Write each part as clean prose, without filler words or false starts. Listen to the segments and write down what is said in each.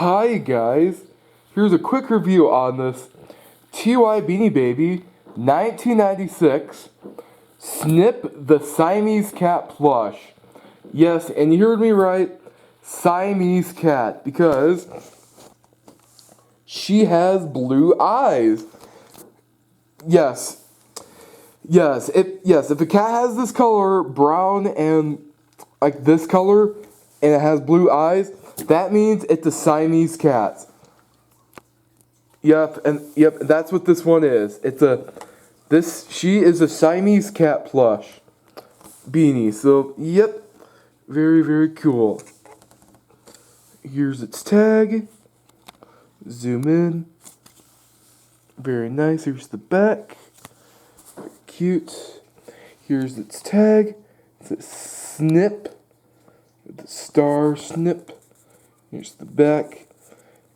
Hi guys, here's a quick review on this TY Beanie Baby 1996 Snip the Siamese Cat Plush. Yes, and you heard me right, Siamese cat, because she has blue eyes. Yes, if a cat has this color, brown and like this color, and it has blue eyes, that means it's a Siamese cat. Yep, that's what this one is. She is a Siamese cat plush beanie. So, yep, very, very cool. Here's its tag. Zoom in. Very nice. Here's the back. Very cute. Here's its tag. It's a Snip. With the star Snip. Here's the back.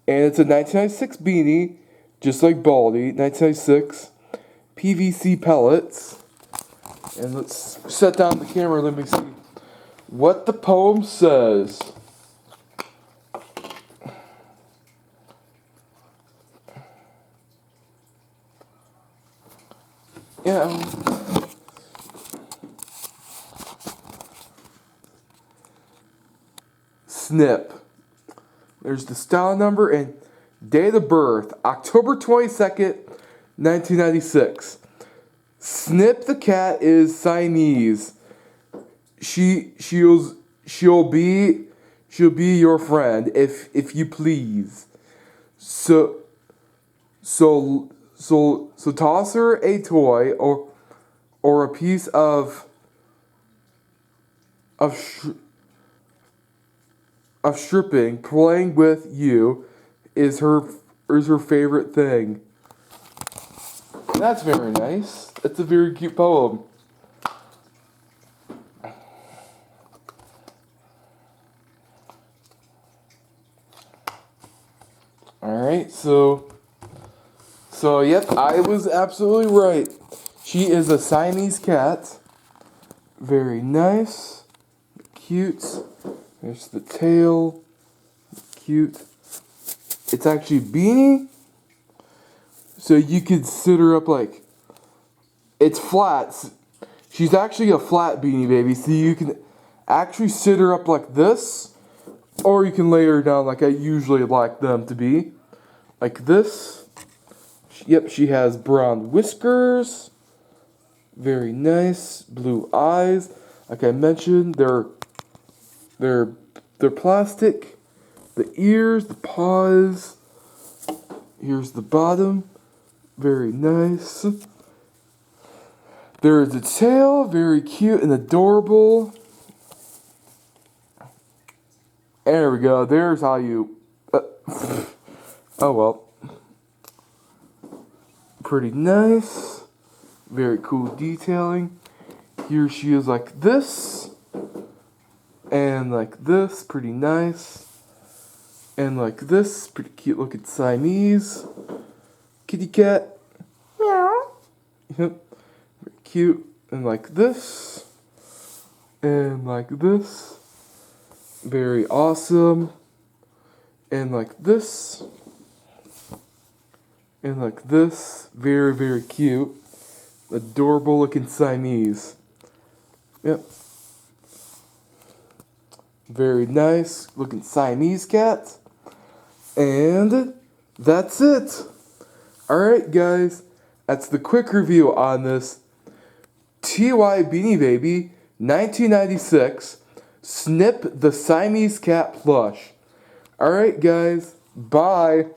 And it's a 1996 beanie, just like Baldy. 1996. PVC pellets. And let's set down the camera. Let me see what the poem says. Yeah. Snip. There's the style number and date of birth, October 22nd, 1996. Snip the cat is Siamese. She'll be your friend if you please. So toss her a toy or a piece of stripping. Playing with you is her favorite thing. That's very nice. That's a very cute poem. Alright, so yep, I was absolutely right. She is a Siamese cat. Very nice. Cute. There's the tail. Cute. It's actually Beanie. So you could sit her up like... It's flat. She's actually a flat Beanie Baby. So you can actually sit her up like this. Or you can lay her down like I usually like them to be. Like this. Yep, she has brown whiskers. Very nice. Blue eyes. Like I mentioned, they're plastic. The ears, the paws. Here's the bottom. Very nice. There is a tail. Very cute and adorable. There we go. There's how you... oh well. Pretty nice. Very cool detailing. Here she is like this. And like this. Pretty nice. And like this. Pretty cute looking Siamese. Kitty cat. Meow. Yep. Very cute. And like this. And like this. Very awesome. And like this. And like this. Very, very cute. Adorable looking Siamese. Yep. Very nice looking Siamese cat. And that's it. Alright guys. That's the quick review on this TY Beanie Baby 1996 Snip the Siamese Cat Plush. Alright guys. Bye.